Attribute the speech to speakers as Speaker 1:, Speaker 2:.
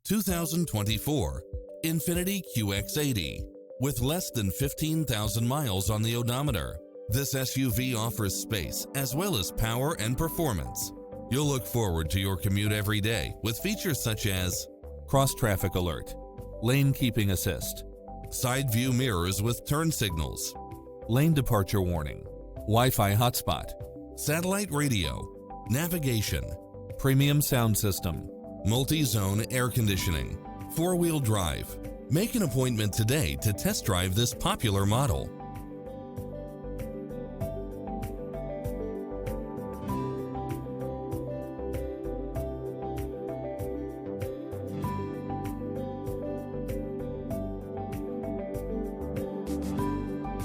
Speaker 1: 2024 INFINITI QX80. With less than 15,000 miles on the odometer, this SUV offers space as well as power and performance. You'll look forward to your commute every day with features such as cross-traffic alert, lane keeping assist, side view mirrors with turn signals, lane departure warning, Wi-Fi hotspot, satellite radio, navigation, premium sound system, multi-zone air conditioning, four-wheel drive. Make an appointment today to test drive this popular model.